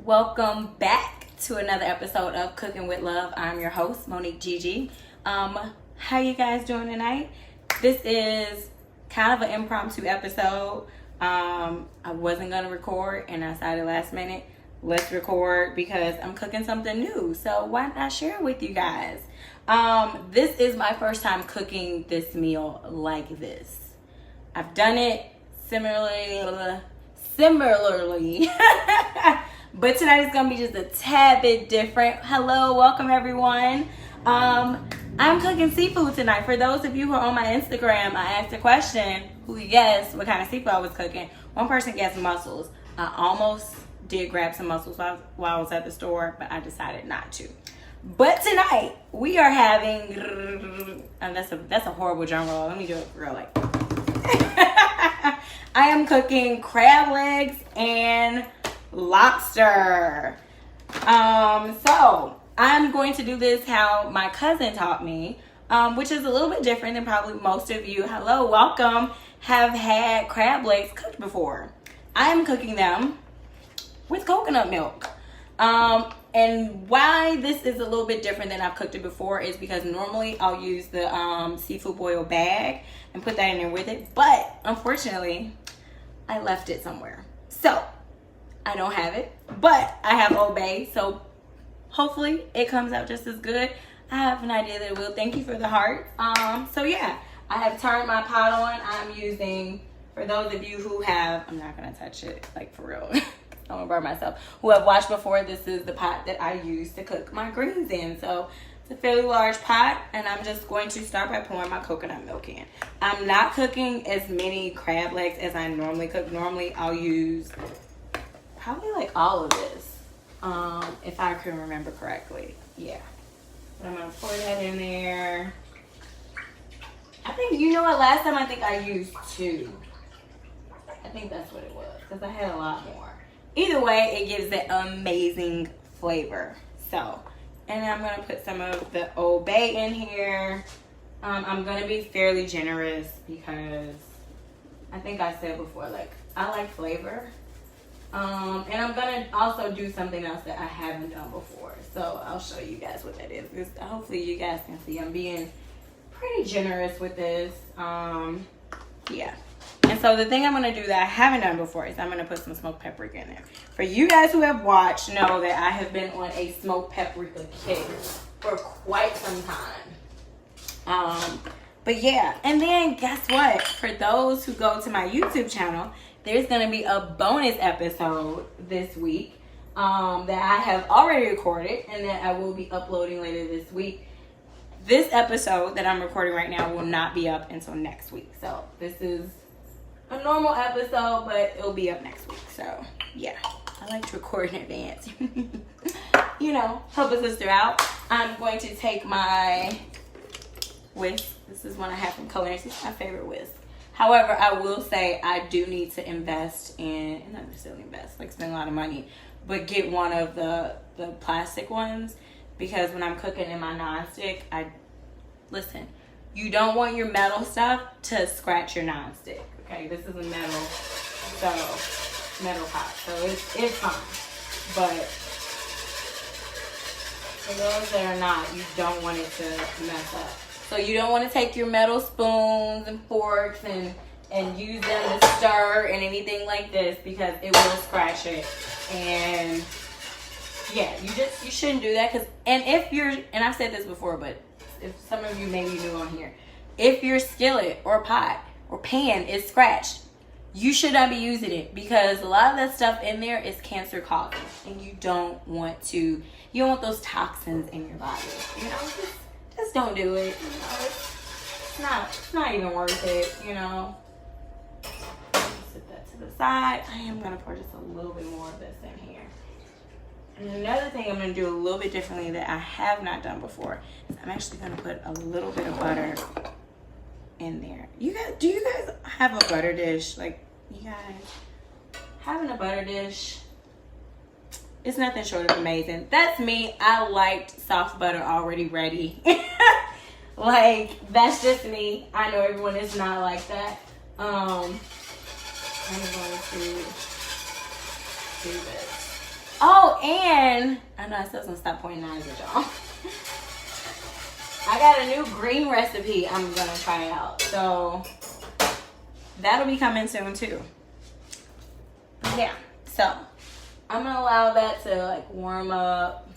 Welcome back to another episode of Cooking with Love. I'm your host, Monique Gigi. How you guys doing tonight? This is kind of an impromptu episode. I wasn't gonna record and I decided last minute, let's record because I'm cooking something new. So why not share it with you guys? This is my first time cooking this meal like this. I've done it similarly. But tonight is gonna be just a tad bit different. Hello, welcome everyone. I'm cooking seafood tonight. For those of you who are on my Instagram, I asked a question, who guessed what kind of seafood I was cooking. One person guessed mussels. I almost did grab some mussels while I was at the store, but I decided not to. But tonight we are having, and that's a horrible drum roll. Let me do it real like. I am cooking crab legs and lobster. So I'm going to do this how my cousin taught me, which is a little bit different than probably most of you. Hello, welcome. Have had crab legs cooked before. I'm cooking them with coconut milk. And why this is a little bit different than I've cooked it before is because normally I'll use the seafood boil bag and put that in there with it. But unfortunately, I left it somewhere. So I don't have it, but I have Old Bay. So hopefully it comes out just as good. I have an idea that it will. Thank you for the heart. So yeah, I have turned my pot on. I'm using, for those of you who have, I'm not gonna touch it like for real. I'm gonna burn myself. Who have watched before, this is the pot that I use to cook my greens in. So it's a fairly large pot, and I'm just going to start by pouring my coconut milk in. I'm not cooking as many crab legs as I normally cook. Normally I'll use probably like all of this, if I can remember correctly. Yeah. But I'm gonna pour that in there. I think, you know what, last time I think I used 2. I think that's what it was, because I had a lot more. Either way, it gives that amazing flavor. So, and I'm gonna put some of the Old Bay in here. I'm gonna be fairly generous because I think I said before, like, I like flavor. And I'm gonna also do something else that I haven't done before. So I'll show you guys what that is. Hopefully you guys can see I'm being pretty generous with this. Yeah. And so the thing I'm going to do that I haven't done before is I'm going to put some smoked paprika in there. For you guys who have watched know that I have been on a smoked paprika kick for quite some time. But yeah, and then guess what? For those who go to my YouTube channel, there's going to be a bonus episode this week that I have already recorded and that I will be uploading later this week. This episode that I'm recording right now will not be up until next week. So this is a normal episode, but it'll be up next week. So yeah, I like to record in advance. You know, help a sister out. I'm going to take my whisk. This is one I have from Culinary. This is my favorite whisk. However, I will say I do need to invest in, not necessarily invest, like spend a lot of money, but get one of the plastic ones, because when I'm cooking in my nonstick, listen, you don't want your metal stuff to scratch your nonstick. Okay, this is a metal pot, so it's fine. But for those that are not, you don't want it to mess up. So you don't want to take your metal spoons and forks and use them to stir and anything like this, because it will scratch it. And yeah, you shouldn't do that. And I've said this before, but if some of you may be new on here, if your skillet or pot or pan is scratched, you should not be using it, because a lot of that stuff in there is cancer causing, and you don't want those toxins in your body. You know, just don't do it. You know, it's not even worth it. You know, set that to the side. I am gonna pour just a little bit more of this in here. And another thing I'm gonna do a little bit differently that I have not done before is I'm actually gonna put a little bit of butter in there. Do you guys have a butter dish? Like, you guys having a butter dish, it's nothing short of amazing. That's me. I liked soft butter already ready. Like, that's just me. I know everyone is not like that. I'm going to do this. Oh, and I know I still gonna stop pointing eyes at y'all. I got a new green recipe I'm gonna try out. So that'll be coming soon too. But yeah, so I'm gonna allow that to like warm up.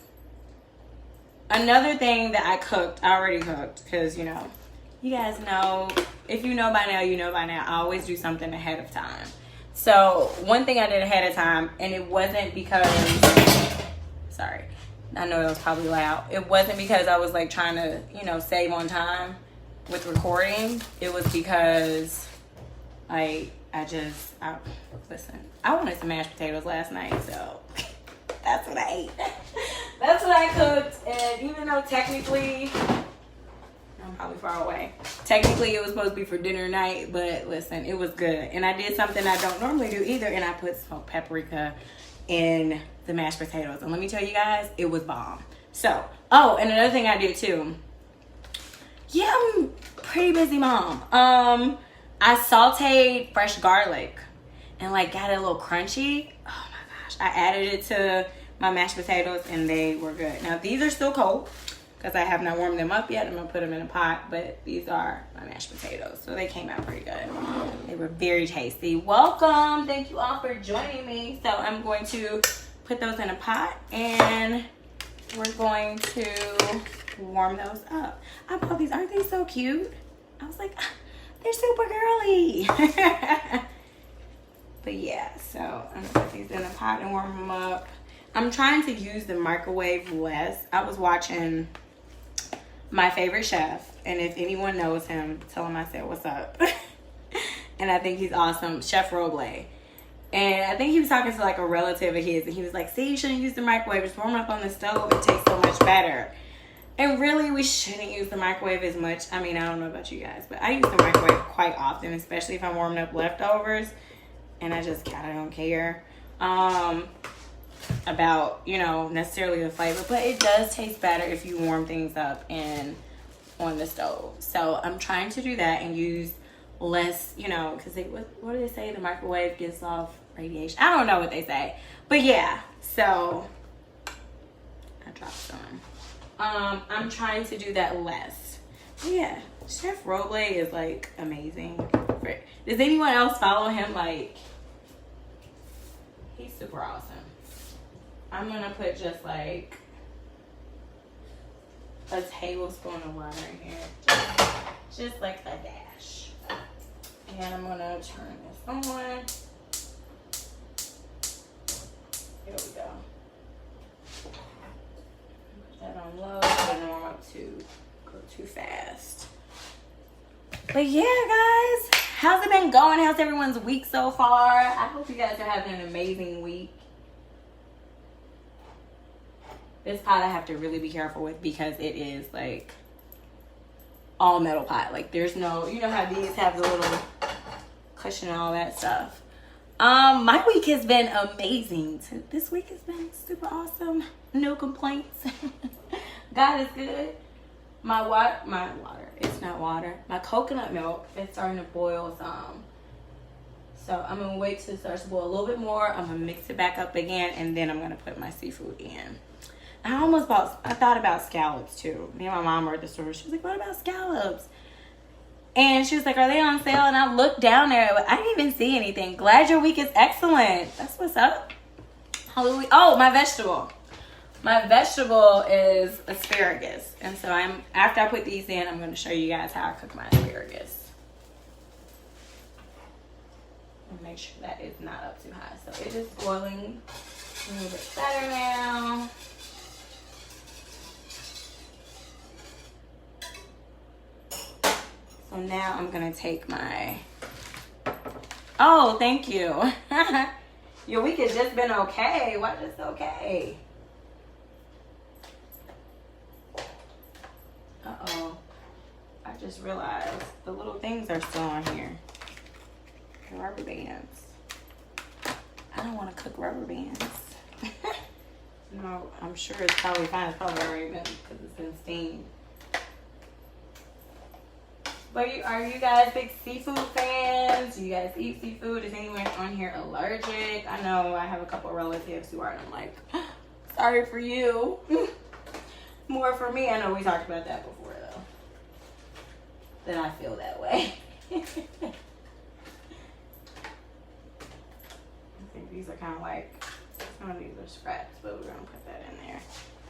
Another thing that I already cooked, because you know, you guys know, if you know by now, you know by now, I always do something ahead of time. So one thing I did ahead of time, and it wasn't because, sorry, I know it was probably loud. It wasn't because I was like trying to, you know, save on time with recording. It was because listen, I wanted some mashed potatoes last night, so that's what I ate. That's what I cooked, and even though technically, I'm probably far away. Technically, it was supposed to be for dinner night, but listen, it was good. And I did something I don't normally do either, and I put smoked paprika in the mashed potatoes. And let me tell you guys, it was bomb. So, oh, and another thing I did too. Yeah, I'm a pretty busy mom. I sauteed fresh garlic and like got it a little crunchy. Oh my gosh. I added it to my mashed potatoes and they were good. Now, these are still cold, because I have not warmed them up yet. I'm going to put them in a pot, but these are my mashed potatoes. So they came out pretty good. They were very tasty. Welcome. Thank you all for joining me. So I'm going to put those in a pot and we're going to warm those up. I bought these. Aren't they so cute? I was like, they're super girly. But yeah, so I'm going to put these in a pot and warm them up. I'm trying to use the microwave less. I was watching My Favorite Chef, and if anyone knows him, tell him I said what's up. And I think he's awesome, Chef Roble. And I think he was talking to like a relative of his, and he was like, see, you shouldn't use the microwave, just warm it up on the stove, it tastes so much better. And really, we shouldn't use the microwave as much. I mean, I don't know about you guys, but I use the microwave quite often, especially if I'm warming up leftovers, and I just kind of don't care about, you know, necessarily the flavor, but it does taste better if you warm things up and on the stove. So I'm trying to do that and use less, you know, because what do they say, the microwave gives off radiation? I don't know what they say, but yeah, so I dropped some. I'm trying to do that less. But yeah, Chef Roble is like amazing. Does anyone else follow him? Like, he's super awesome. I'm gonna put just like a tablespoon of water in here, just like a dash. And I'm gonna turn this on. Here we go. Put that on low. I don't want to go too fast. But yeah, guys, how's it been going? How's everyone's week so far? I hope you guys are having an amazing week. This pot I have to really be careful with because it is like all metal pot. Like there's no, you know how these have the little cushion and all that stuff. My week has been amazing. This week has been super awesome. No complaints. God is good. My water, it's not water. My coconut milk is starting to boil some. So I'm gonna wait till it starts to boil a little bit more. I'm gonna mix it back up again, and then I'm gonna put my seafood in. I thought about scallops too. Me and my mom were at the store. She was like, what about scallops? And she was like, are they on sale? And I looked down there. I didn't even see anything. Glad your week is excellent. That's what's up. Hallelujah. Oh, my vegetable. My vegetable is asparagus. And so after I put these in, I'm going to show you guys how I cook my asparagus. And make sure that it's not up too high. So it is boiling a little bit better now. So now I'm going to take my... Oh, thank you. Your week has just been okay. Why just okay? Uh-oh. I just realized the little things are still on here. The rubber bands. I don't want to cook rubber bands. No, I'm sure it's probably fine. It's probably already been, because it's been steamed. But are you guys big seafood fans? Do you guys eat seafood? Is anyone on here allergic? I know I have a couple of relatives who are, and I'm like, sorry for you. More for me. I know we talked about that before though. That I feel that way. I think these are kind of like, some of these are scraps, but we're gonna put that in there.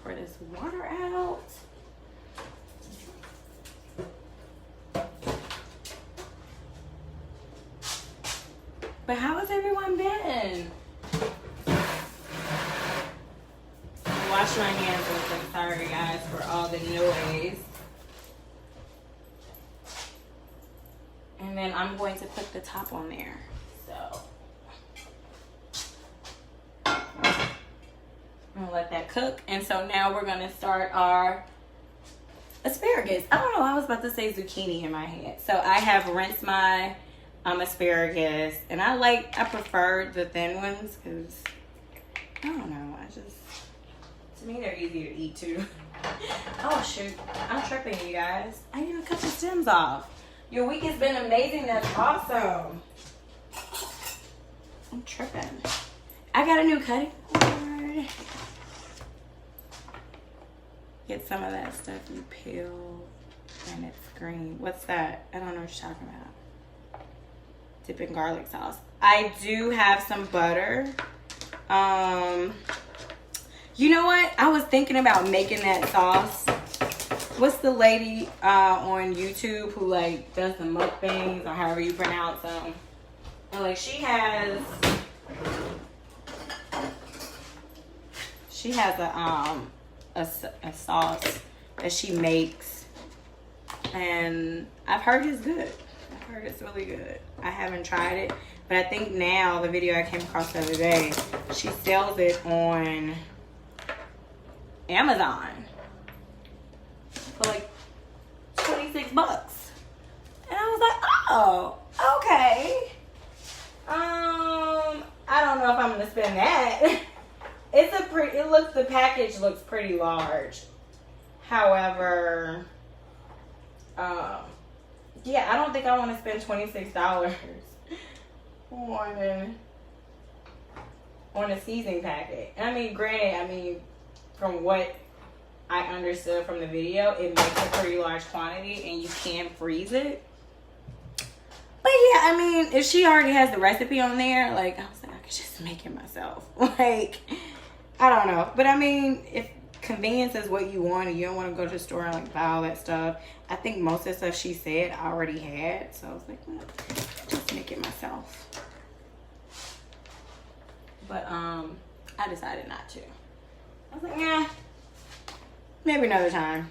Pour this water out. But how has everyone been? Wash my hands real quick. Sorry guys for all the noise. And then I'm going to put the top on there. So I'm gonna let that cook. And so now we're gonna start our asparagus. I don't know, I was about to say zucchini in my head. So I have rinsed my asparagus, and I prefer the thin ones because I don't know, to me they're easy to eat too. Oh shoot, I'm tripping you guys. I didn't even cut the stems off. Your week has been amazing. That's awesome. I'm tripping. I got a new cutting board. Get some of that stuff you peel and it's green. What's that? I don't know what you're talking about. Dip in garlic sauce. I do have some butter. You know what? I was thinking about making that sauce. What's the lady on YouTube who like does the mukbangs or however you pronounce them? And like she has a sauce that she makes, and I've heard it's good. I've heard it's really good. I haven't tried it, but I think now the video I came across the other day, she sells it on Amazon for like 26 bucks. And I was like, oh, okay. I don't know if I'm gonna spend that. The package looks pretty large. However, yeah, I don't think I want to spend $26 on a seasoning packet. And I mean, granted, from what I understood from the video, it makes a pretty large quantity and you can freeze it. But yeah, if she already has the recipe on there, like, I was like, I could just make it myself. Like, I don't know. But if convenience is what you want and you don't want to go to the store and like buy all that stuff, I think most of the stuff she said I already had. So I was like, well, just make it myself. But I decided not to. I was like, yeah, maybe another time.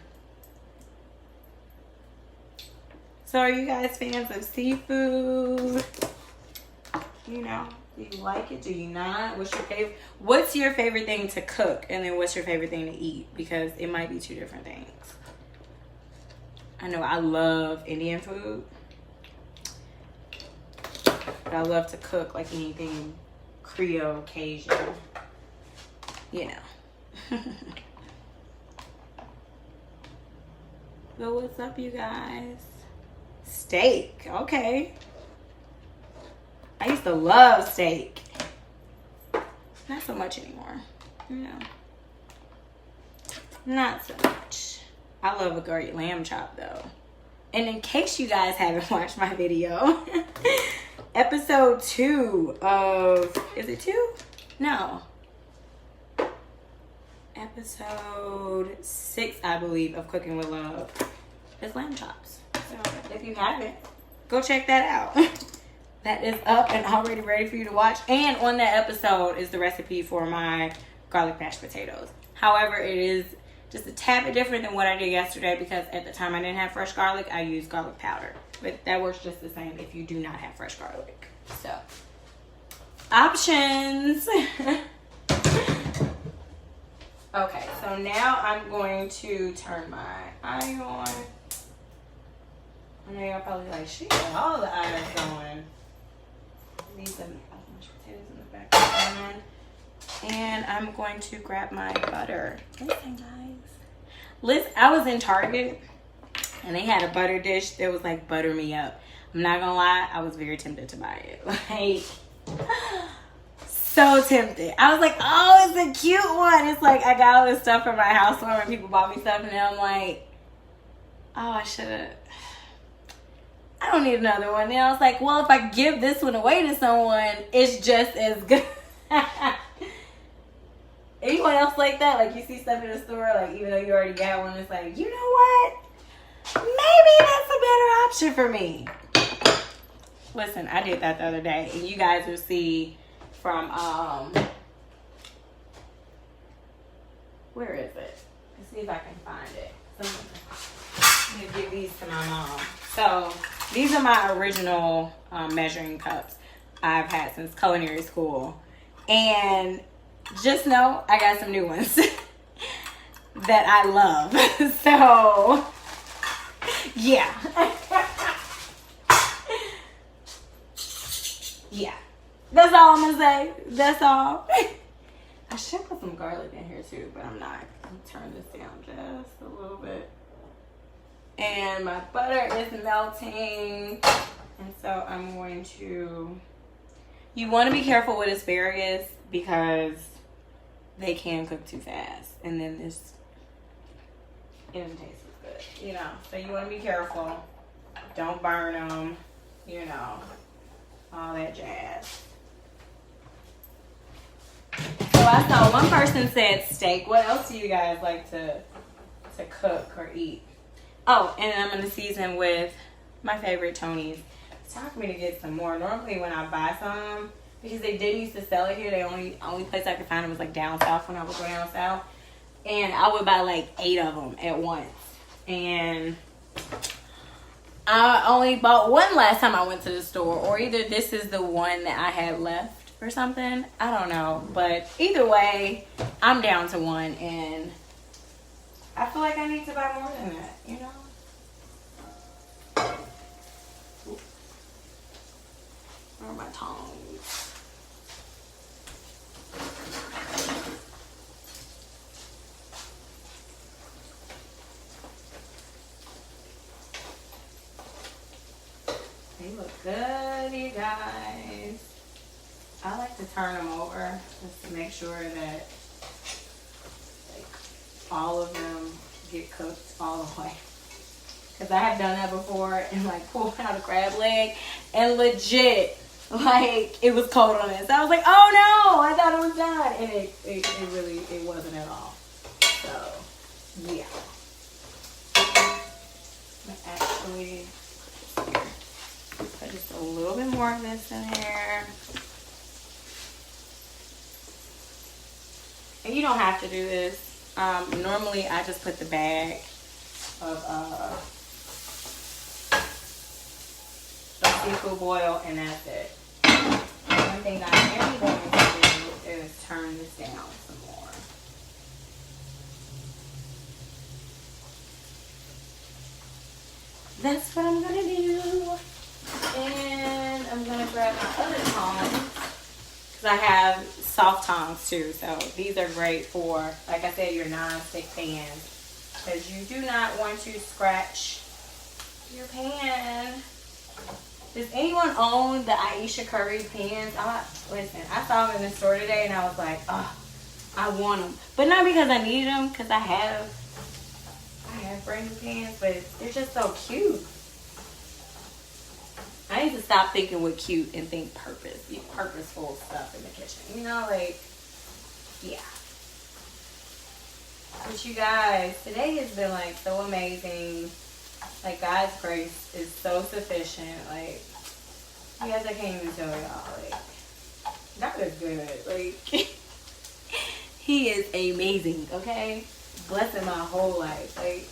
So are you guys fans of seafood? You know, do you like it? Do you not? What's your favorite thing to cook? And then what's your favorite thing to eat? Because it might be two different things. I know I love Indian food, but I love to cook like anything Creole, Cajun, you know. So what's up, you guys? Steak, okay. I used to love steak. Not so much anymore, you know. Not so much. I love a great lamb chop though. And in case you guys haven't watched my video, episode 2 of, is it 2? No. Episode 6, I believe, of Cooking with Love is lamb chops. So if you haven't, go check that out. That is up and already ready for you to watch. And on that episode is the recipe for my garlic mashed potatoes. However, it is just a tad bit different than what I did yesterday because at the time I didn't have fresh garlic. I used garlic powder. But that works just the same if you do not have fresh garlic. So, options. Okay, so now I'm going to turn my eye on. I know y'all probably like, she got all the eyes going. Leave some mashed potatoes in the back of the pan. And I'm going to grab my butter. Listen, guys. I was in Target and they had a butter dish that was like butter me up. I'm not gonna lie, I was very tempted to buy it. Like, so tempted. I was like, oh, it's a cute one. It's like, I got all this stuff for my housewarming. People bought me stuff, and then I'm like, oh, I should have. I don't need another one. And I was like, well, if I give this one away to someone, it's just as good. Anyone else like that? Like, you see stuff in the store, like, even though you already got one, it's like, you know what? Maybe that's a better option for me. Listen, I did that the other day, and you guys will see from, where is it? Let's see if I can find it. I'm going to give these to my mom. So, these are my original measuring cups I've had since culinary school. And just know I got some new ones that I love. So, yeah. Yeah. That's all I'm going to say. That's all. I should put some garlic in here too, but I'm not. I'm turn this down just a little bit. And my butter is melting. And so I'm going to... You want to be careful with asparagus because they can cook too fast. And then it doesn't taste as good, you know. So you want to be careful. Don't burn them, you know. All that jazz. So I saw one person said steak. What else do you guys like to cook or eat? Oh, and I'm going to season with my favorite Tony's. It's time for me to get some more. Normally when I buy some, because they didn't used to sell it here, the only place I could find it was like down south when I would go down south. And I would buy like 8 of them at once. And I only bought one last time I went to the store, or either this is the one that I had left or something. I don't know. But either way, I'm down to one, and I feel like I need to buy more than that, you know? Where are my tongs? They look good, you guys. I like to turn them over just to make sure that like all of them get cooked all the way. Because I have done that before and like pulled out a crab leg and legit like it was cold on it. So I was like, oh no, I thought it was done. And it really wasn't at all. So yeah. Actually put just a little bit more of this in here. And you don't have to do this. Normally I just put the bag of seafood boil and that's it. One thing I am going to do is turn this down some more. That's what I'm going to do. And I'm going to grab my other tongs. Because I have soft tongs too. So these are great for, like I said, your non-stick pans. Because you do not want to scratch your pan. Does anyone own the Aisha Curry pans? Listen, I saw them in the store today and I was like, oh, I want them. But not because I need them, because I have brand new pans, but they're just so cute. I need to stop thinking with cute and think purposeful stuff in the kitchen. You know, like, yeah. But you guys, today has been like so amazing. Like, God's grace is so sufficient. Like, you guys, I can't even tell y'all. Like, God is good. Like, He is amazing, okay? Blessing my whole life. Like,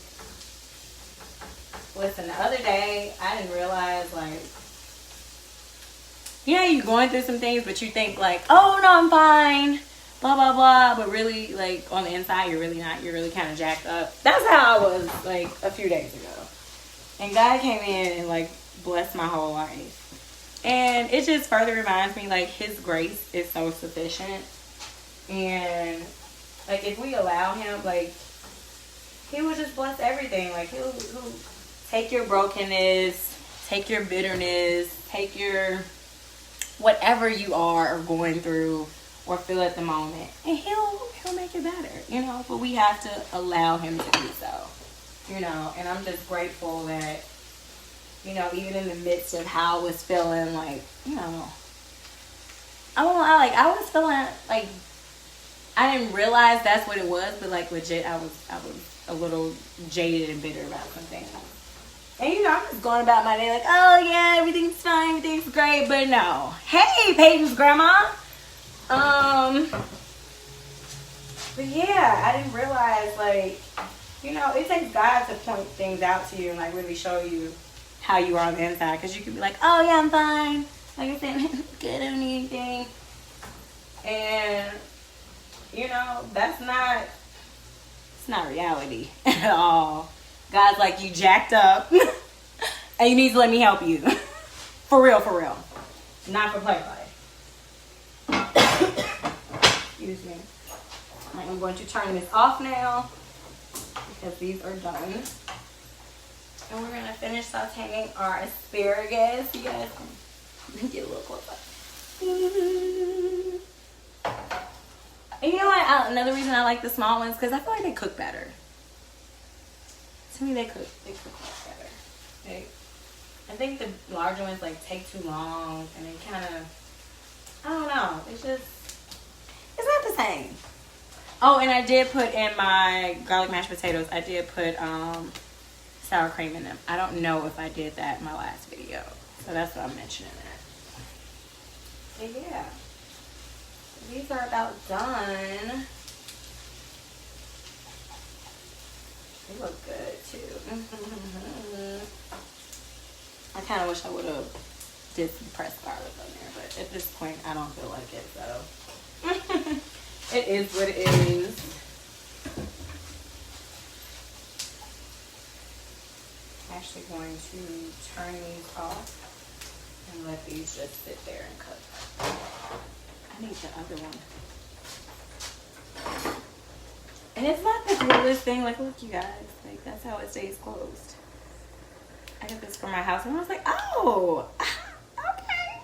listen, the other day, I didn't realize, like, yeah, you're going through some things, but you think, like, oh, no, I'm fine. Blah, blah, blah. But really, like, on the inside, you're really not. You're really kind of jacked up. That's how I was, like, a few days ago. And God came in and, like, blessed my whole life. And it just further reminds me, like, His grace is so sufficient. And, like, if we allow Him, like, He will just bless everything. Like, He'll take your brokenness, take your bitterness, take your whatever you are or going through or feel at the moment, and he'll make it better, you know. But we have to allow him to do so, you know. And I'm just grateful that, you know, even in the midst of how I was feeling, like, you know, I was feeling like I didn't realize that's what it was, but like legit, I was a little jaded and bitter about some things. And you know, I'm just going about my day like, oh yeah, everything's fine, everything's great, but no. Hey, Peyton's grandma. But yeah, I didn't realize, like, you know, it takes God to point things out to you and like really show you how you are on the inside. Because you could be like, oh yeah, I'm fine. Like I said, good, I don't need anything. And, you know, it's not reality at all. God's like, you jacked up and you need to let me help you. For real, for real. Not for play. Excuse me. I'm going to turn this off now because these are done. And we're going to finish sauteing our asparagus. You guys can get a little closer. And you know what? Another reason I like the small ones, because I feel like they cook better. To me, they cook much better. I think the larger ones like take too long, and they kind of, I don't know. It's not the same. Oh, and I did put in my garlic mashed potatoes, I did put sour cream in them. I don't know if I did that in my last video, so that's what I'm mentioning that. So yeah, these are about done. They look good too. I kind of wish I would have did some pressed garlic on there, but at this point I don't feel like it, so it is what it is. I'm actually going to turn these off and let these just sit there and cook. I need the other one. And it's not the coolest thing. Like, look, you guys. Like, that's how it stays closed. I got this from my house, and I was like, oh, okay.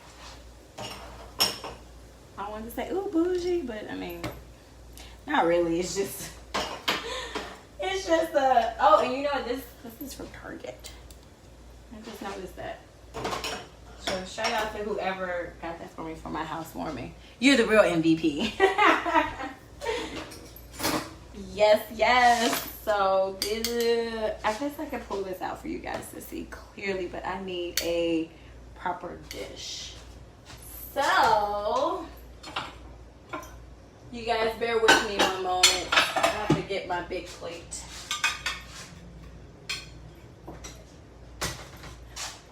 I wanted to say, ooh, bougie, but I mean, not really. It's just oh, and you know what? This is from Target. I just noticed that. So shout out to whoever got that for me from my housewarming. You're the real MVP. Yes. So I guess I can pull this out for you guys to see clearly, but I need a proper dish. So you guys bear with me one moment. I have to get my big plate.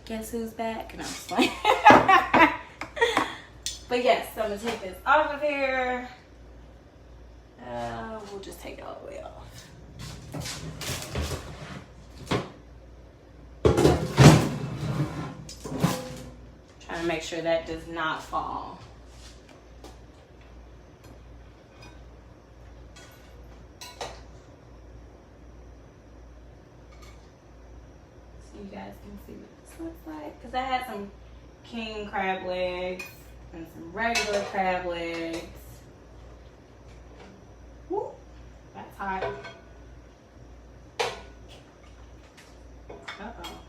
Guess who's back? And I'm just like, but yes, so I'm gonna take this off of here. We'll just take it all the way off. Trying to make sure that does not fall. So you guys can see what this looks like. Because I had some king crab legs and some regular crab legs. Woo, that's hot. Uh-oh.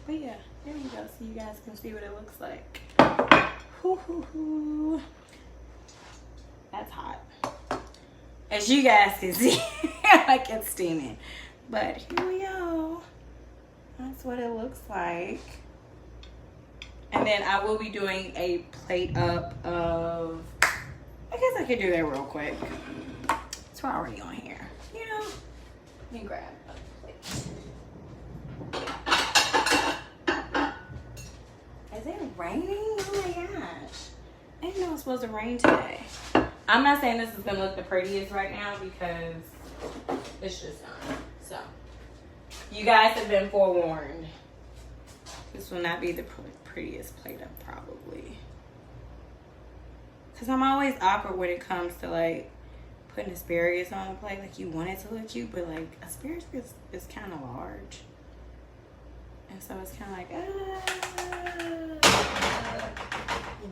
But yeah, there we go. So you guys can see what it looks like. Hoo. That's hot. As you guys can see, like it's steaming. But here we go. That's what it looks like. And then I will be doing a plate up of, I guess I could do that real quick. It's already on here. You know, let me grab a plate. Is it raining? Oh my gosh. I didn't know it was supposed to rain today. I'm not saying this is going to look the prettiest right now because it's just not. So, you guys have been forewarned. This will not be the prettiest plate up probably. Because I'm always awkward when it comes to like putting asparagus on a plate. Like you want it to look cute, but like asparagus is kind of large. And so it's kind of like,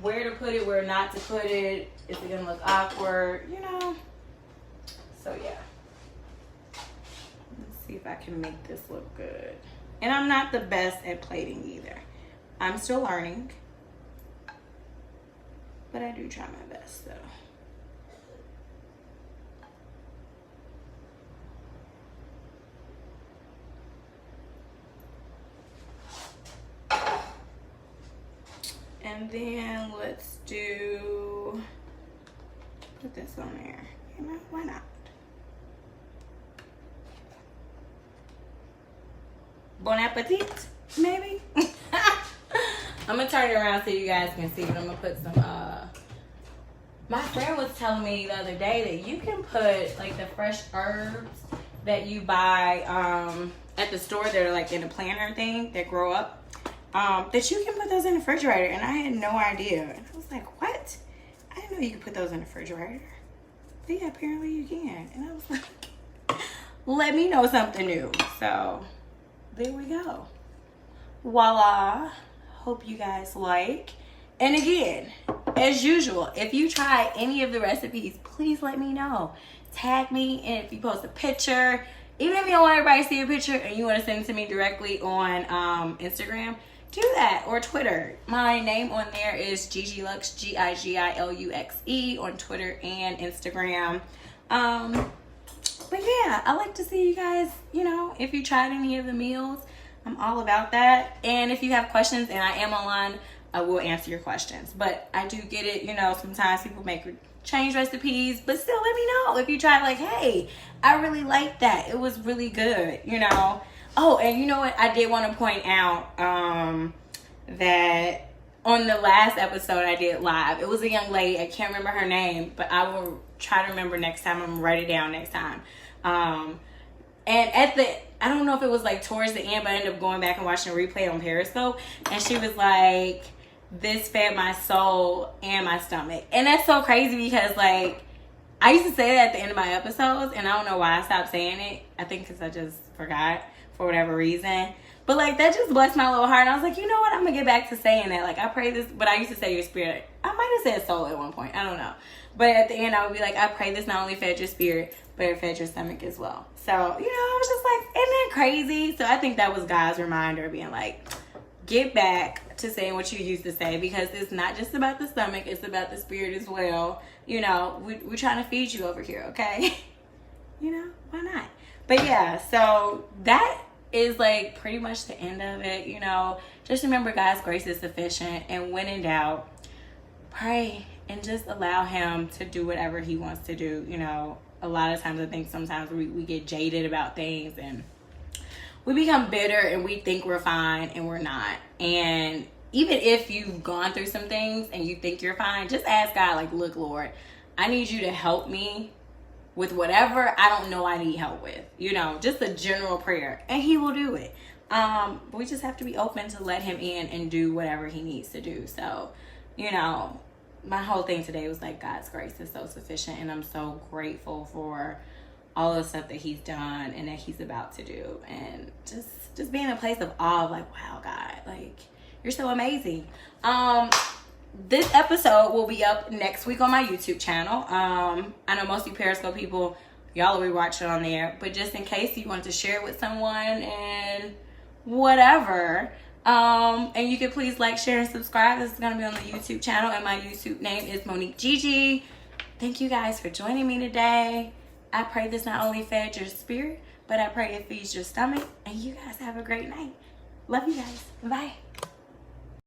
where to put it, where not to put it. Is it gonna look awkward? You know. So yeah. Let's see if I can make this look good. And I'm not the best at plating either. I'm still learning. But I do try my best though. And then let's put this on there. You know, why not? Bon appetit, maybe? I'm gonna turn it around so you guys can see, but I'm gonna put some, my friend was telling me the other day that you can put like the fresh herbs that you buy at the store that are like in a planter thing that grow up, that you can put those in the refrigerator, and I had no idea. And I was like, what? I didn't know you could put those in the refrigerator. But yeah, apparently you can. And I was like, let me know something new. So there we go. Voila. Hope you guys like. And again, as usual, if you try any of the recipes, please let me know. Tag me, and if you post a picture, even if you don't want everybody to see a picture and you want to send it to me directly on Instagram, do that, or Twitter. My name on there is Gigi Lux, Gigiluxe on Twitter and Instagram. But yeah, I like to see you guys, you know, if you tried any of the meals, I'm all about that. And if you have questions and I am online, I will answer your questions. But I do get it, you know, sometimes people change recipes, but still let me know if you try, like, hey, I really like that. It was really good, you know. Oh, and you know what? I did want to point out that on the last episode I did live, it was a young lady. I can't remember her name, but I will try to remember next time. I'm going to write it down next time. And I don't know if it was like towards the end, but I ended up going back and watching a replay on Periscope. And she was like, this fed my soul and my stomach. And that's so crazy because, like, I used to say that at the end of my episodes, and I don't know why I stopped saying it. I think because I just forgot for whatever reason. But, like, that just blessed my little heart. And I was like, you know what? I'm going to get back to saying that. Like, I pray this, but I used to say your spirit. I might have said soul at one point. I don't know. But at the end, I would be like, I pray this not only fed your spirit, but it fed your stomach as well. So, you know, I was just like, isn't that crazy? So I think that was God's reminder, being like, get back to saying what you used to say, because it's not just about the stomach, it's about the spirit as well. You know, we're trying to feed you over here, okay? You know, why not? But yeah, so that is like pretty much the end of it. You know, just remember God's grace is sufficient, and when in doubt, pray and just allow him to do whatever he wants to do. You know, a lot of times I think sometimes we get jaded about things, and we become bitter, and we think we're fine and we're not. And even if you've gone through some things and you think you're fine, just ask God, like, look, Lord, I need you to help me with whatever I don't know I need help with. You know, just a general prayer, and he will do it. We just have to be open to let him in and do whatever he needs to do. So, you know, my whole thing today was like, God's grace is so sufficient, and I'm so grateful for all the stuff that he's done and that he's about to do, and just be in a place of awe of like, wow, God, like, you're so amazing. This episode will be up next week on my YouTube channel. I know most of you Periscope people, y'all will be watching on there, but just in case you want to share it with someone and whatever, and you can please like, share, and subscribe. This is going to be on the YouTube channel, and my YouTube name is Monique Gigi. Thank you guys for joining me today. I pray this not only fed your spirit, but I pray it feeds your stomach, and you guys have a great night. Love you guys. Bye.